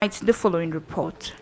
The following report.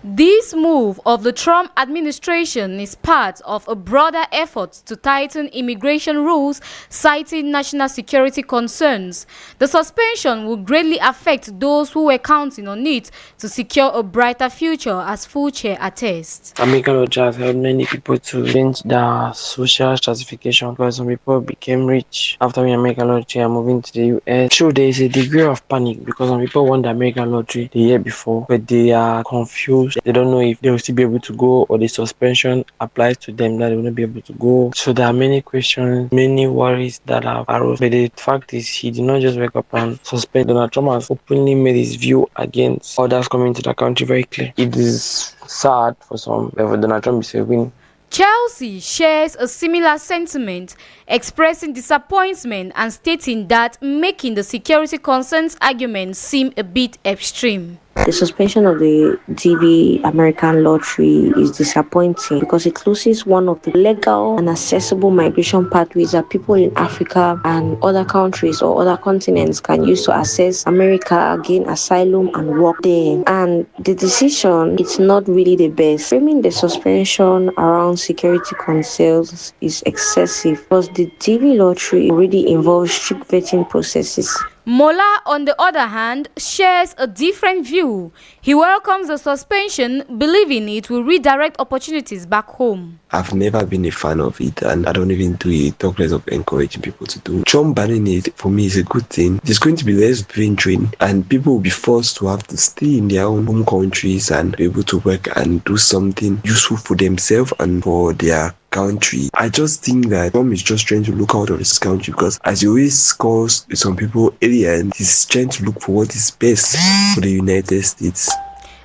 This move of the Trump administration is part of a broader effort to tighten immigration rules, citing national security concerns. The suspension will greatly affect those who were counting on it to secure a brighter future, as Full Chair attests. American lottery has helped many people to change their social stratification because some people became rich after winning American lottery and moving to the US. Sure, there is a degree of panic because some people won the American lottery the year before, but they are confused. They don't know if they will still be able to go or the suspension applies to them that they will not be able to go. So there are many questions, many worries that have arose. But the fact is, he did not just wake up and suspend. Donald Trump has openly made his view against others coming to the country very clear. It is sad for some, but for Donald Trump, it's a win. Chelsea shares a similar sentiment, expressing disappointment and stating that making the security concerns argument seem a bit extreme. The suspension of the TV American lottery is disappointing because it closes one of the legal and accessible migration pathways that people in Africa and other countries or other continents can use to access America, gain asylum and work there. And the decision, it's not really the best. Framing the suspension around security concerns is excessive because the TV lottery already involves strict vetting processes. Mola, on the other hand, shares a different view. He welcomes the suspension, believing it will redirect opportunities back home. I've never been a fan of it, and I don't even do it, talk less of encouraging people to do. Trump banning it, for me, is a good thing. There's going to be less brain drain, and people will be forced to have to stay in their own home countries and be able to work and do something useful for themselves and for their country. I just think that Trump is just trying to look out of his country because, as he always calls some people alien, he's trying to look for what is best for the United States.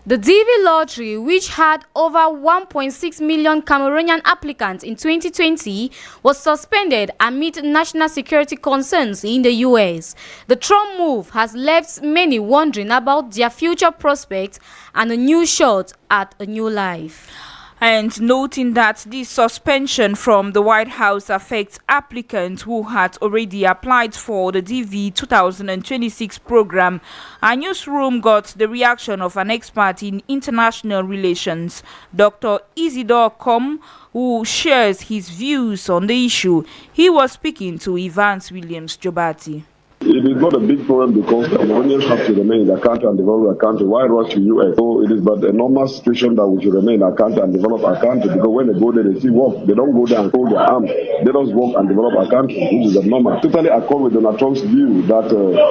The DV lottery, which had over 1.6 million Cameroonian applicants in 2020, was suspended amid national security concerns in the US. The Trump move has left many wondering about their future prospects and a new shot at a new life. And noting that this suspension from the White House affects applicants who had already applied for the DV 2026 program, our newsroom got the reaction of an expert in international relations, Dr. Isidore Com, who shares his views on the issue. He was speaking to Evans Williams Jobati. It is not a big problem because Cameroonians have to remain in their country and develop their country. Why rush to US? So it is but a normal situation that we should remain in our country and develop our country, because when they go there, they see work. They don't go there and hold their arms. They just work and develop our country, which is normal. Totally accord with Donald Trump's view that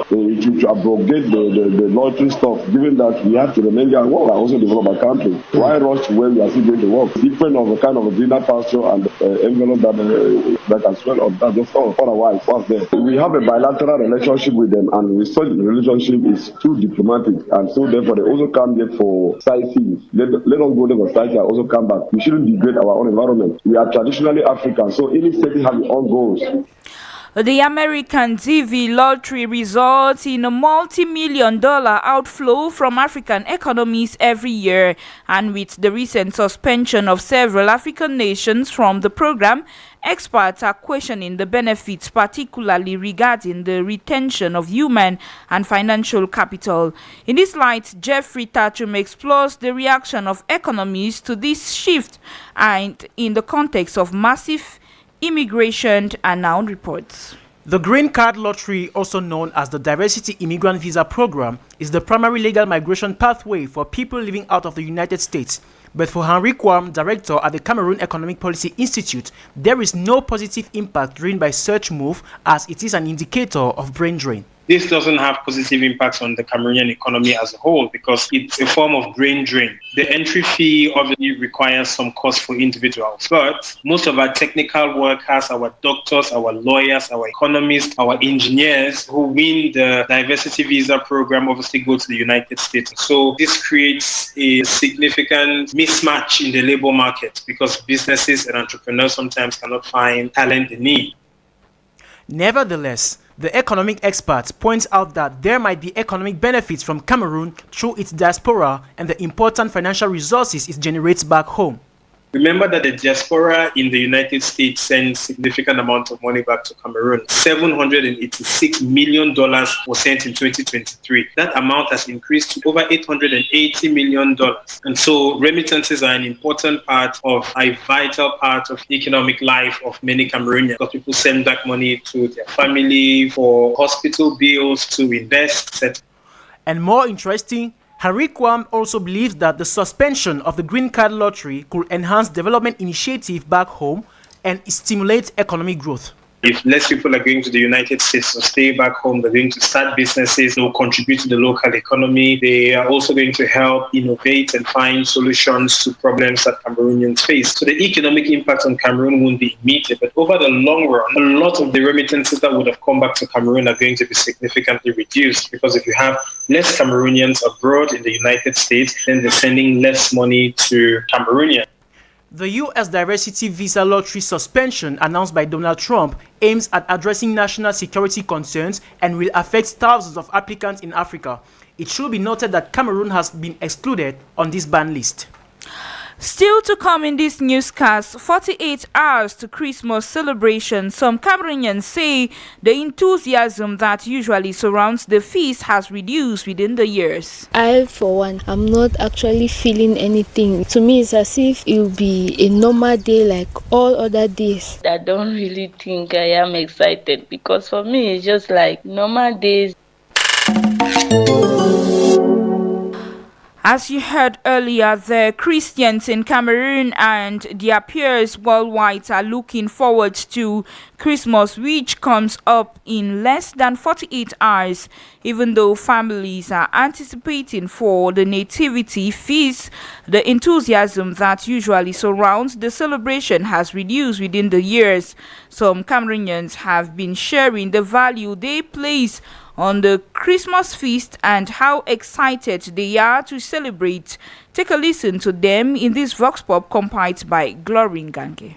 we should abrogate the lottery stuff, given that we have to remain there and work and also develop our country. Why rush when we are still going to work? Different of a kind of a greener pasture and envelope that can swell up. That's just otherwise. What's there? We have a bilateral relationship with them, and we saw the relationship is too diplomatic, and so therefore they also come here for sightseeing. Let us go there for sightseeing and also come back. We shouldn't degrade our own environment. We are traditionally African, so any city has its own goals. The American TV lottery results in a multi-million-dollar outflow from African economies every year, and with the recent suspension of several African nations from the program, experts are questioning the benefits, particularly regarding the retention of human and financial capital. In this light, Jeffrey Tachum explores the reaction of economies to this shift and in the context of massive immigration and now reports. The Green Card Lottery, also known as the Diversity Immigrant Visa Program, is the primary legal migration pathway for people living out of the United States. But for Henry Kwam, director at the Cameroon Economic Policy Institute, there is no positive impact driven by such move, as it is an indicator of brain drain. This doesn't have positive impacts on the Cameroonian economy as a whole because it's a form of brain drain. The entry fee obviously requires some cost for individuals, but most of our technical workers, our doctors, our lawyers, our economists, our engineers who win the diversity visa program obviously go to the United States. So this creates a significant mismatch in the labor market because businesses and entrepreneurs sometimes cannot find talent they need. Nevertheless, the economic experts point out that there might be economic benefits from Cameroon through its diaspora and the important financial resources it generates back home. Remember that the diaspora in the United States sends significant amount of money back to Cameroon. $786 million was sent in 2023. That amount has increased to over $880 million. And so remittances are an important part of a vital part of the economic life of many Cameroonians, because people send back money to their family for hospital bills, to invest, etc. And more interesting, Henry Kwam also believes that the suspension of the green card lottery could enhance development initiative back home and stimulate economic growth. If less people are going to the United States to stay back home, they're going to start businesses, they will contribute to the local economy. They are also going to help innovate and find solutions to problems that Cameroonians face. So the economic impact on Cameroon won't be immediate, but over the long run, a lot of the remittances that would have come back to Cameroon are going to be significantly reduced, because if you have less Cameroonians abroad in the United States, then they're sending less money to Cameroonians. The U.S. diversity visa lottery suspension announced by Donald Trump aims at addressing national security concerns and will affect thousands of applicants in Africa. It should be noted that Cameroon has been excluded on this ban list. Still to come in this newscast, 48 hours to Christmas celebration. Some Cameroonians say the enthusiasm that usually surrounds the feast has reduced within the years. I, for one, am not actually feeling anything. To me, it's as if it will be a normal day like all other days. I don't really think I am excited, because for me, it's just like normal days. As you heard earlier, the Christians in Cameroon and their peers worldwide are looking forward to Christmas, which comes up in less than 48 hours. Even though families are anticipating for the nativity feast, the enthusiasm that usually surrounds the celebration has reduced within the years. Some Cameroonians have been sharing the value they place on the Christmas feast and how excited they are to celebrate. Take a listen to them in this Vox Pop compiled by Glory Ngange.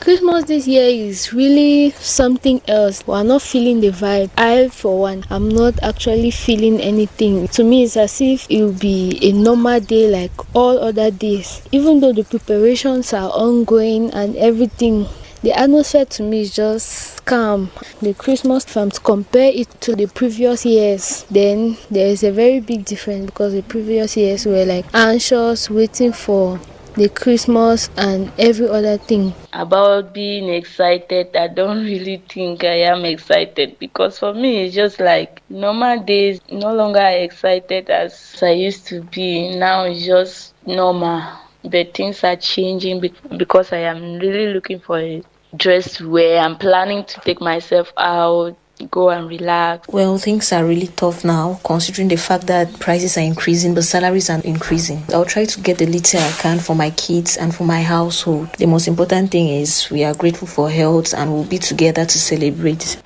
Christmas this year is really something else. We are not feeling the vibe. I, for one, am not actually feeling anything. To me, it's as if it will be a normal day like all other days. Even though the preparations are ongoing and everything, the atmosphere to me is just calm. The Christmas, if I'm to compare it to the previous years, then there is a very big difference, because the previous years were like anxious, waiting for the Christmas and every other thing. About being excited, I don't really think I am excited, because for me, it's just like normal days, no longer excited as I used to be. Now it's just normal. But things are changing because I am really looking for a dress to wear. I'm planning to take myself out, go and relax. Well, things are really tough now, considering the fact that prices are increasing, but salaries are increasing. I'll try to get the little I can for my kids and for my household. The most important thing is we are grateful for health and we'll be together to celebrate.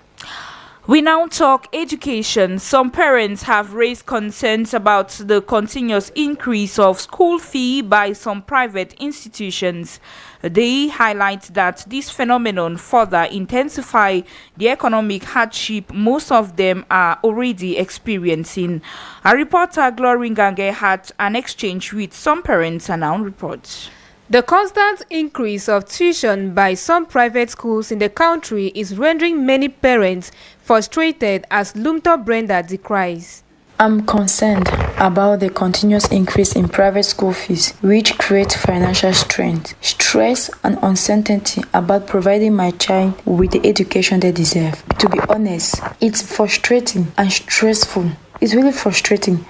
We now talk education. Some parents have raised concerns about the continuous increase of school fee by some private institutions. They highlight that this phenomenon further intensify the economic hardship most of them are already experiencing. Our reporter Glory Ngange had an exchange with some parents and now reports. The constant increase of tuition by some private schools in the country is rendering many parents frustrated, as Lumto Brenda decries. I'm concerned about the continuous increase in private school fees, which creates financial strain, stress and uncertainty about providing my child with the education they deserve. To be honest, it's frustrating and stressful. It's really frustrating.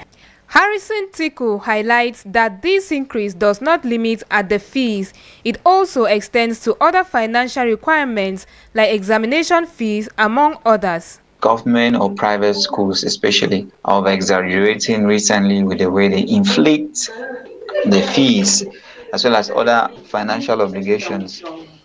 Harrison Tiku highlights that this increase does not limit at the fees. It also extends to other financial requirements like examination fees, among others. Government or private schools especially are exaggerating recently with the way they inflate the fees as well as other financial obligations.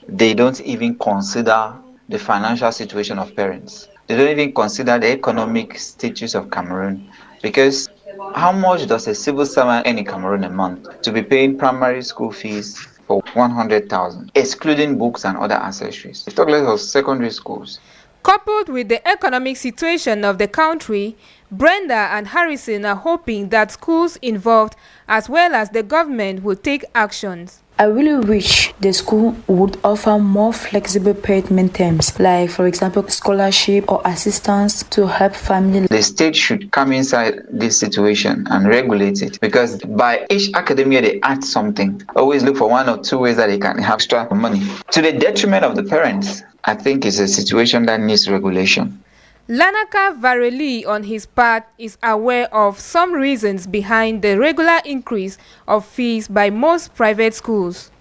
They don't even consider the financial situation of parents. They don't even consider the economic status of Cameroon, because how much does a civil servant earn in Cameroon a month to be paying primary school fees for 100,000, excluding books and other accessories? Let's talk less of secondary schools. Coupled with the economic situation of the country, Brenda and Harrison are hoping that schools involved as well as the government will take actions. I really wish the school would offer more flexible payment terms, like for example scholarship or assistance to help families. The state should come inside this situation and regulate it, because by each academic year they add something. Always look for 1 or 2 ways that they can have extra money. To the detriment of the parents, I think it's a situation that needs regulation. Lanaka Vareli, on his part, is aware of some reasons behind the regular increase of fees by most private schools.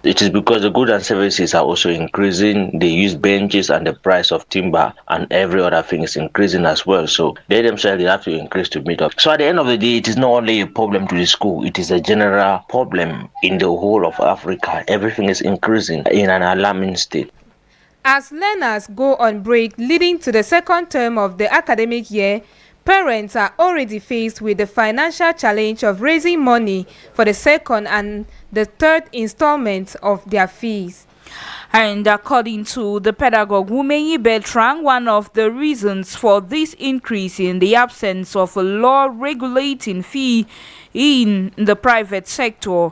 It is because the goods and services are also increasing. They use benches and the price of timber and every other thing is increasing as well. So they themselves have to increase to meet up. So at the end of the day, it is not only a problem to the school. It is a general problem in the whole of Africa. Everything is increasing in an alarming state. As learners go on break leading to the second term of the academic year, parents are already faced with the financial challenge of raising money for the second and the third installments of their fees. And according to the pedagogue Wumeyi Bertrand, one of the reasons for this increase in the absence of a law regulating fee in the private sector.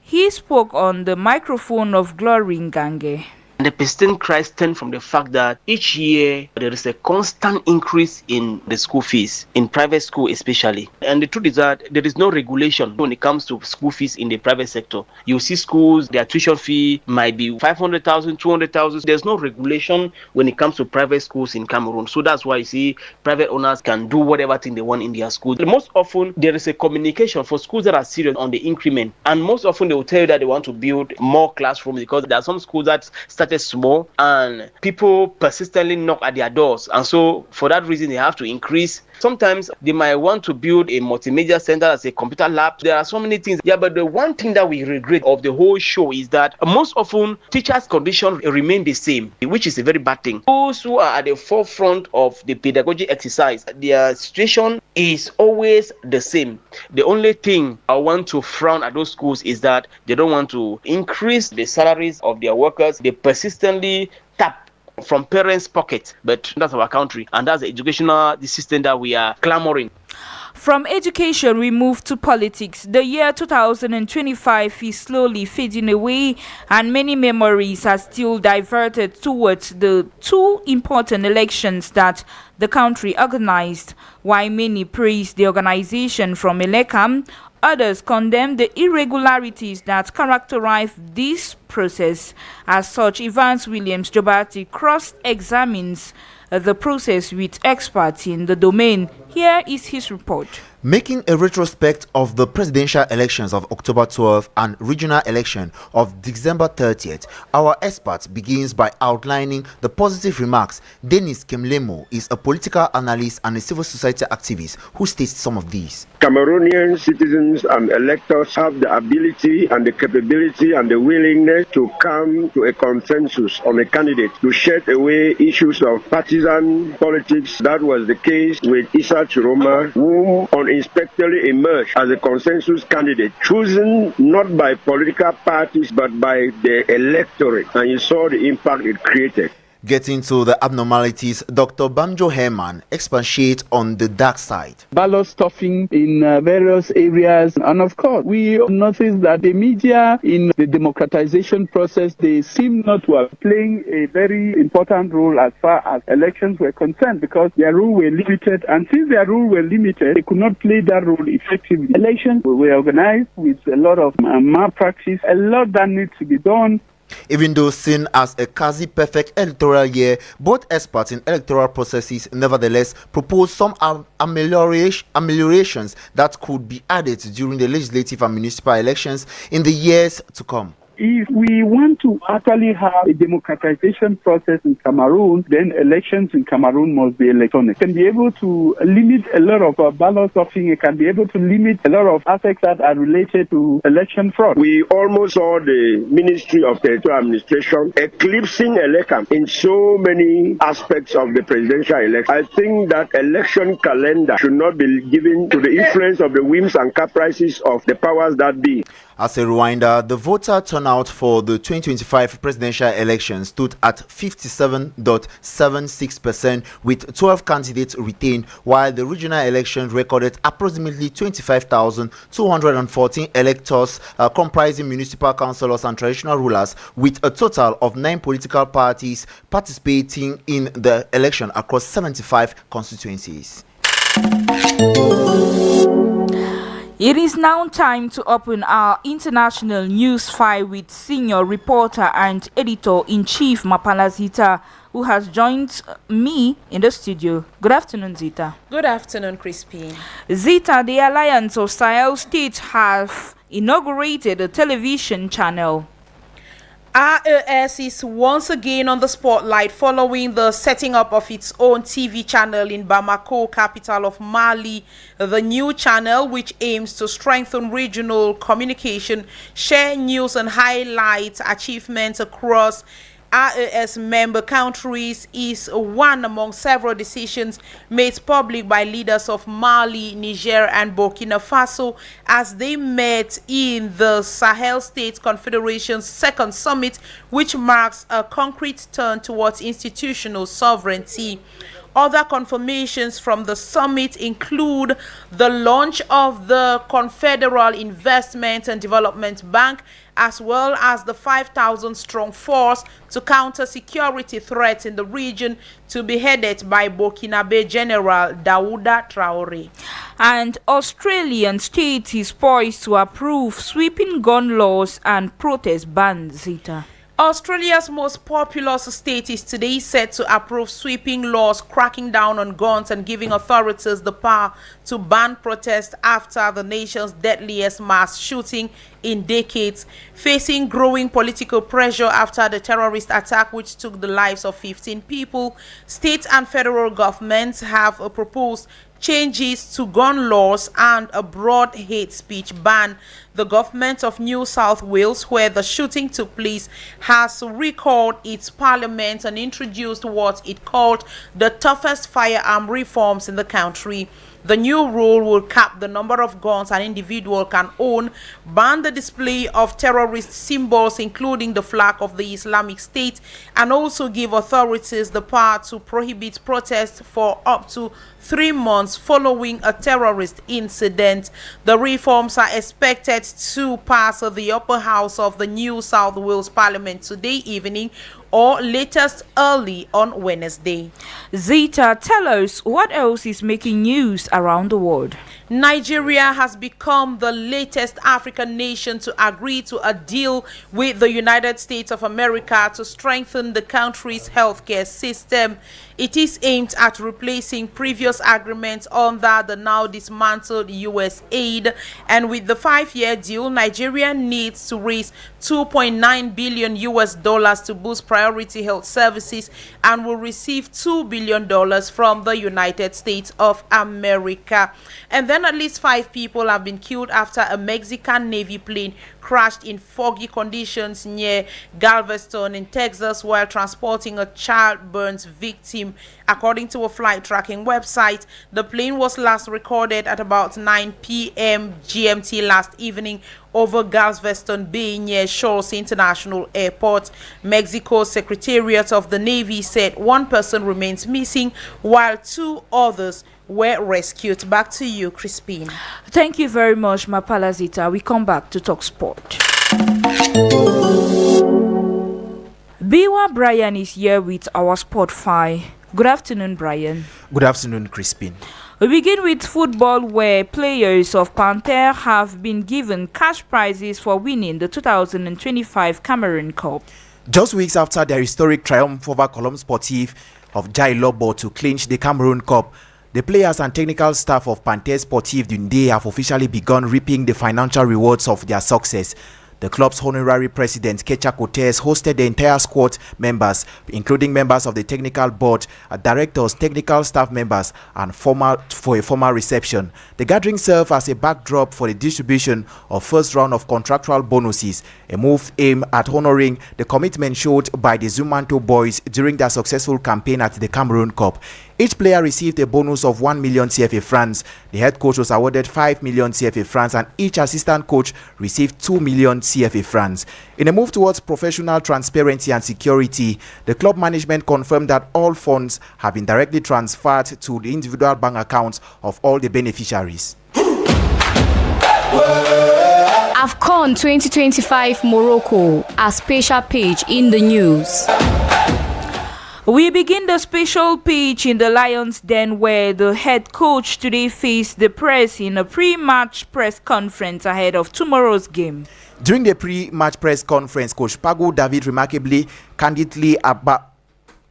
He spoke on the microphone of Glory Ngange. The persistent cry stems from the fact that each year there is a constant increase in the school fees, in private school especially. And the truth is that there is no regulation when it comes to school fees in the private sector. You see schools, their tuition fee might be 500,000, 200,000. There's no regulation when it comes to private schools in Cameroon. So that's why you see private owners can do whatever thing they want in their schools. Most often there is a communication for schools that are serious on the increment. And most often they will tell you that they want to build more classrooms, because there are some schools that start small and people persistently knock at their doors, and so for that reason they have to increase. Sometimes they might want to build a multimedia center as a computer lab. There are so many things. Yeah, but the one thing that we regret of the whole show is that most often teachers' conditions remain the same, which is a very bad thing. Those who are at the forefront of the pedagogy exercise, their situation is always the same. The only thing I want to frown at those schools is that they don't want to increase the salaries of their workers. They persistently tap from parents' pockets, but that's our country, and that's the educational system that we are clamoring. From education, we move to politics. The year 2025 is slowly fading away, and many memories are still diverted towards the two important elections that the country organized. While many praise the organization from Elekam, others condemn the irregularities that characterize this process. As such, Evans Williams Jobati cross-examines the process with experts in the domain. Here is his report. Making a retrospect of the presidential elections of October 12th and regional election of December 30th, our expert begins by outlining the positive remarks. Dennis Kemlemo is a political analyst and a civil society activist who states some of these. Cameroonian citizens and electors have the ability and the capability and the willingness to come to a consensus on a candidate, to shed away issues of partisan politics. That was the case with Issa Chiroma, who unexpectedly emerged as a consensus candidate, chosen not by political parties but by the electorate, and you saw the impact it created. Getting to the abnormalities, Dr. Banjo Herman expatiates on the dark side. Ballot stuffing in various areas, and of course we notice that the media in the democratization process, they seem not to have playing a very important role as far as elections were concerned, because their role were limited, and since their role were limited, they could not play that role effectively. Elections were organized with a lot of malpractice, a lot that needs to be done. Even though seen as a quasi-perfect electoral year, both experts in electoral processes nevertheless propose some ameliorations that could be added during the legislative and municipal elections in the years to come. If we want to actually have a democratization process in Cameroon, then elections in Cameroon must be electronic. It can be able to limit a lot of ballot stuffing. It can be able to limit a lot of aspects that are related to election fraud. We almost saw the Ministry of Territorial Administration eclipsing Elekam in so many aspects of the presidential election. I think that election calendar should not be given to the influence of the whims and caprices of the powers that be. As a reminder, the voter turnout for the 2025 presidential election stood at 57.76%, with 12 candidates retained, while the regional election recorded approximately 25,214 electors comprising municipal councillors and traditional rulers, with a total of 9 political parties participating in the election across 75 constituencies. It is now time to open our international news file with senior reporter and editor-in-chief Mapala Zita, who has joined me in the studio. Good afternoon, Zita. Good afternoon, Crispin. Zita, the Alliance of Sahel States have inaugurated a television channel. RAS is once again on the spotlight following the setting up of its own TV channel in Bamako, capital of Mali. The new channel, which aims to strengthen regional communication, share news and highlight achievements across RAS member countries, is one among several decisions made public by leaders of Mali, Niger and Burkina Faso as they met in the Sahel States Confederation's second summit, which marks a concrete turn towards institutional sovereignty. Other confirmations from the summit include the launch of the Confederal Investment and Development Bank, as well as the 5,000-strong force to counter security threats in the region, to be headed by Burkinabe General Daouda Traoré. And Australian state is poised to approve sweeping gun laws and protest bans, Zita. Australia's most populous state is today set to approve sweeping laws cracking down on guns and giving authorities the power to ban protests after the nation's deadliest mass shooting in decades, facing growing political pressure after the terrorist attack which took the lives of 15 people. State and federal governments have proposed changes to gun laws and a broad hate speech ban. The government of New South Wales, where the shooting took place, has recalled its parliament and introduced what it called the toughest firearm reforms in the country. The new rule will cap the number of guns an individual can own, ban the display of terrorist symbols including the flag of the Islamic State, and also give authorities the power to prohibit protests for up to 3 months following a terrorist incident. The reforms are expected to pass the upper house of the New South Wales Parliament today evening, or latest early on Wednesday. Zita, tell us what else is making news around the world. Nigeria has become the latest African nation to agree to a deal with the United States of America to strengthen the country's healthcare system. It is aimed at replacing previous agreements under the now dismantled U.S. aid, and with the 5-year deal, Nigeria needs to raise $2.9 billion to boost priority health services and will receive $2 billion from the United States of America. And then at least 5 people have been killed after a Mexican Navy plane crashed in foggy conditions near Galveston in Texas while transporting a childbirth victim. According to a flight tracking website, the plane was last recorded at about 9 p.m. GMT last evening over Galveston Bay near Shoals International Airport. Mexico's Secretariat of the Navy said 1 person remains missing while 2 others were rescued. Back to you, Crispin. Thank you very much, Mapala Zita. We come back to talk sport. Biwa Brian is here with our Sport File. Good afternoon, Brian. Good afternoon, Crispin. We begin with football, where players of Panther have been given cash prizes for winning the 2025 Cameroon Cup. Just weeks after their historic triumph over Colombe Sportif of Jai Lobo to clinch the Cameroon Cup, the players and technical staff of Panther Sportif Dundee have officially begun reaping the financial rewards of their success. The club's honorary president, Kecha Cortez, hosted the entire squad members, including members of the technical board, directors, technical staff members, and for a formal reception. The gathering served as a backdrop for the distribution of first round of contractual bonuses, a move aimed at honoring the commitment showed by the Zumanto boys during their successful campaign at the Cameroon Cup. Each player received a bonus of 1 million CFA francs. The head coach was awarded 5 million CFA francs and each assistant coach received 2 million CFA francs. In a move towards professional transparency and security, the club management confirmed that all funds have been directly transferred to the individual bank accounts of all the beneficiaries. AFCON 2025 Morocco, a special page in the news. We begin the special page in the Lions Den, where the head coach today faced the press in a pre-match press conference ahead of tomorrow's game. During the pre-match press conference, Coach Pagu David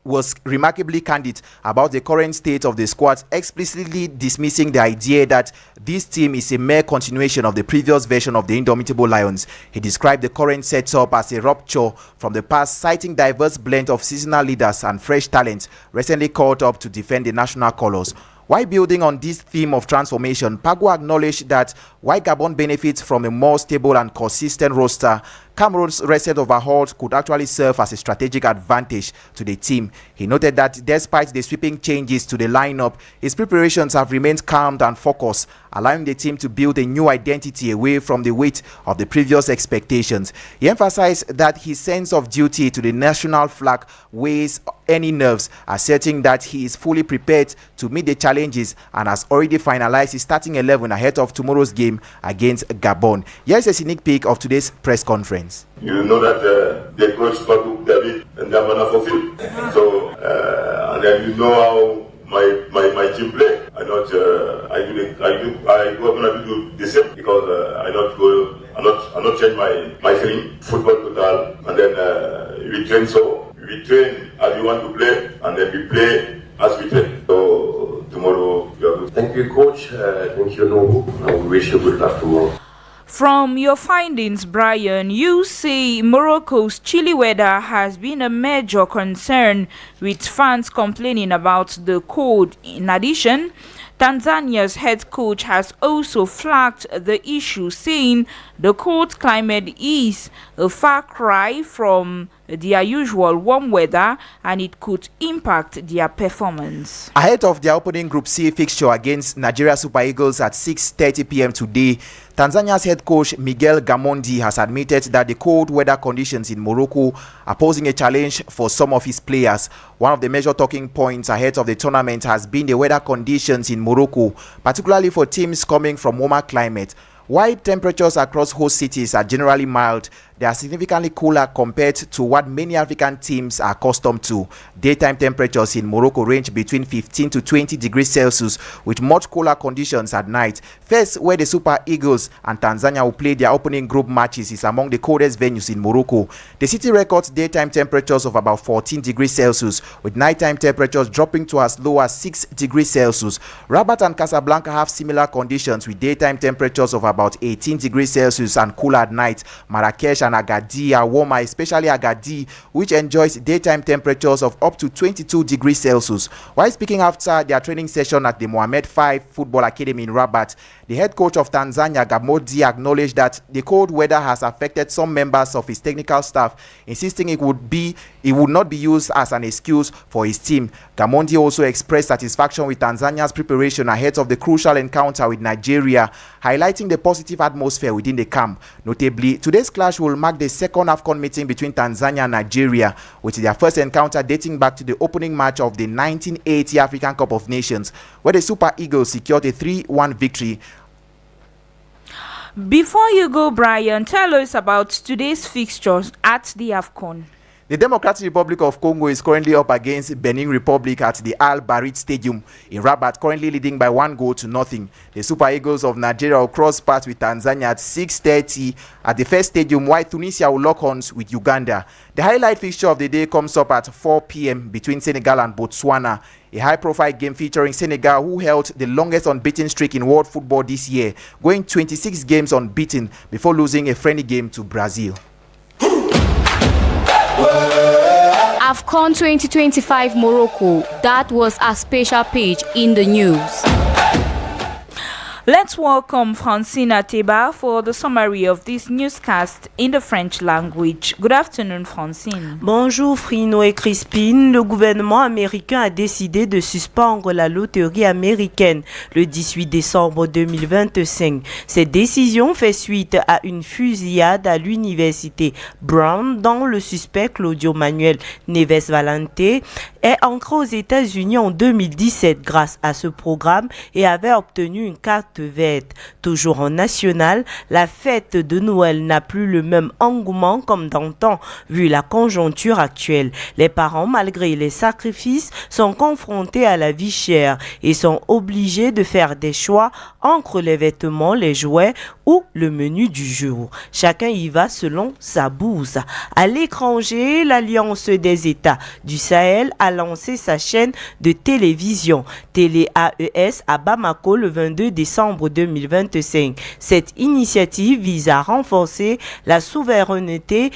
was remarkably candid about the current state of the squad, explicitly dismissing the idea that this team is a mere continuation of the previous version of the Indomitable Lions. He described the current setup as a rupture from the past, citing diverse blend of seasonal leaders and fresh talent recently called up to defend the national colours. While building on this theme of transformation, Pagu acknowledged that while Gabon benefits from a more stable and consistent roster, Cameroon's recent overhaul could actually serve as a strategic advantage to the team. He noted that despite the sweeping changes to the lineup, his preparations have remained calm and focused, allowing the team to build a new identity away from the weight of the previous expectations. He emphasized that his sense of duty to the national flag weighs any nerves, asserting that he is fully prepared to meet the challenges and has already finalized his starting 11 ahead of tomorrow's game against Gabon. Here's a sneak peek of today's press conference. You know that the coach Pagu David and Damana fulfill. So and then you know how my team play. I gonna do the same because I not change my feeling football total, and then we train as we want to play, and then we play as we train. So tomorrow we are good. Thank you, coach. Thank you, Nobu. I wish you good luck tomorrow. From your findings, Brian, you say Morocco's chilly weather has been a major concern, with fans complaining about the cold. In addition, Tanzania's head coach has also flagged the issue, saying the cold climate is a far cry from their usual warm weather and it could impact their performance. Ahead of their opening Group C fixture against Nigeria Super Eagles at 6:30 p.m. today, Tanzania's head coach Miguel Gamondi has admitted that the cold weather conditions in Morocco are posing a challenge for some of his players. One of the major talking points ahead of the tournament has been the weather conditions in Morocco, particularly for teams coming from warmer climate. While temperatures across host cities are generally mild, they are significantly cooler compared to what many African teams are accustomed to. Daytime temperatures in Morocco range between 15 to 20 degrees Celsius, with much cooler conditions at night. First, where the Super Eagles and Tanzania will play their opening group matches, is among the coldest venues in Morocco. The city records daytime temperatures of about 14 degrees Celsius, with nighttime temperatures dropping to as low as 6 degrees Celsius. Rabat and Casablanca have similar conditions, with daytime temperatures of about 18 degrees Celsius and cooler at night. Marrakesh and Agadir are warmer, especially Agadir, which enjoys daytime temperatures of up to 22 degrees Celsius. While speaking after their training session at the Mohammed V Football Academy in Rabat, the head coach of Tanzania, Gamondi, acknowledged that the cold weather has affected some members of his technical staff, insisting it would not be used as an excuse for his team. Gamondi also expressed satisfaction with Tanzania's preparation ahead of the crucial encounter with Nigeria, highlighting the positive atmosphere within the camp. Notably, today's clash will mark the second AFCON meeting between Tanzania and Nigeria, with their first encounter dating back to the opening match of the 1980 African Cup of Nations, where the Super Eagles secured a 3-1 victory. Before you go, Brian, tell us about today's fixtures at the AFCON. The Democratic Republic of Congo is currently up against Benin Republic at the Al Barit Stadium in Rabat, currently leading by 1-0. The Super Eagles of Nigeria will cross paths with Tanzania at 6:30 at the first stadium, while Tunisia will lock horns with Uganda. The highlight fixture of the day comes up at 4 p.m. between Senegal and Botswana, a high-profile game featuring Senegal, who held the longest unbeaten streak in world football this year, going 26 games unbeaten before losing a friendly game to Brazil. AFCON 2025 Morocco, that was a special page in the news. Let's welcome Francine Ateba for the summary of this newscast in the French language. Good afternoon, Francine. Bonjour, Frino et Crispine. Le gouvernement américain a décidé de suspendre la loterie américaine le 18 décembre 2025. Cette décision fait suite à une fusillade à l'université Brown dont le suspect Claudio Manuel Neves Valente est entré aux États-Unis en 2017 grâce à ce programme et avait obtenu une carte verte. Toujours en national, la fête de Noël n'a plus le même engouement comme d'antan vu la conjoncture actuelle. Les parents, malgré les sacrifices, sont confrontés à la vie chère et sont obligés de faire des choix entre les vêtements, les jouets ou le menu du jour. Chacun y va selon sa bourse. À l'étranger, l'Alliance des États du Sahel a lancé sa chaîne de télévision Télé AES à Bamako le 22 décembre 2025. Cette initiative vise à renforcer la souveraineté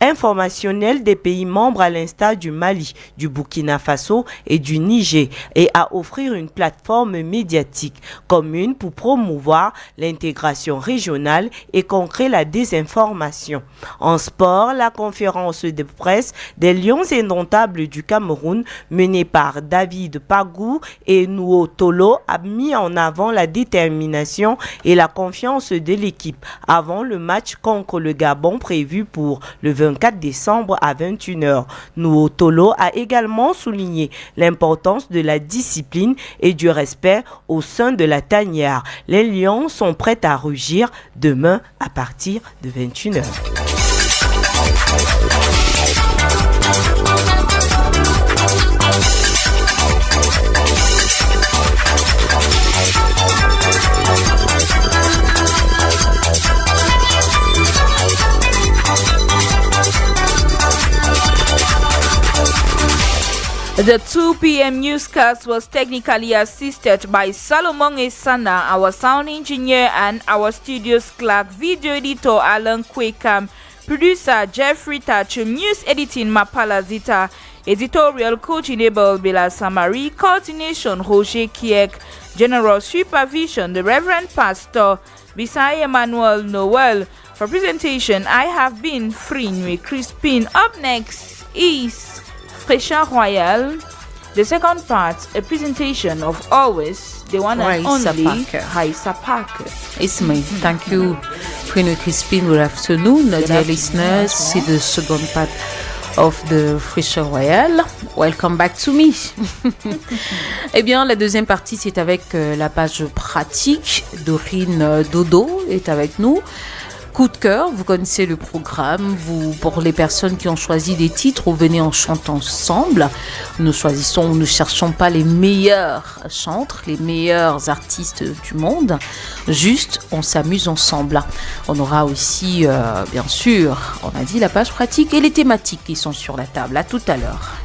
informationnel des pays membres à l'instar du Mali, du Burkina Faso et du Niger et à offrir une plateforme médiatique commune pour promouvoir l'intégration régionale et contrer la désinformation. En sport, la conférence de presse des Lions indomptables du Cameroun menée par David Pagou et Nuo Tolo a mis en avant la détermination et la confiance de l'équipe avant le match contre le Gabon prévu pour le 24 décembre à 21h. Nuo Tolo a également souligné l'importance de la discipline et du respect au sein de la tanière. Les Lions sont prêts à rugir demain à partir de 21h. The 2 p.m. newscast was technically assisted by Salomon Esana, our sound engineer, and our studio's clerk, video editor Alan Kwekam, producer Jeffrey Tachum, news editing Mapala Zita, editorial coaching Abel Bela Samari, coordination Roger Kiek, general supervision the Reverend Pastor Bisai Emmanuel Noel. For presentation, I have been Frinwe Crispin. Up next is Fraîcheur Royale, the second part, a presentation of always the one and only Raissa Parker. It's me. Thank you, Frino Crispin. Good afternoon, dear listeners. See the second part of the Fraîcheur Royale. Welcome back to me. Eh bien, la deuxième partie, c'est avec la page pratique. Dorine Dodo est avec nous. Coup de cœur, vous connaissez le programme. Pour les personnes qui ont choisi des titres, vous venez en chantant ensemble. Nous ne cherchons pas les meilleurs chantres, les meilleurs artistes du monde. Juste, on s'amuse ensemble. On aura aussi, bien sûr, on a dit la page pratique et les thématiques qui sont sur la table. À tout à l'heure.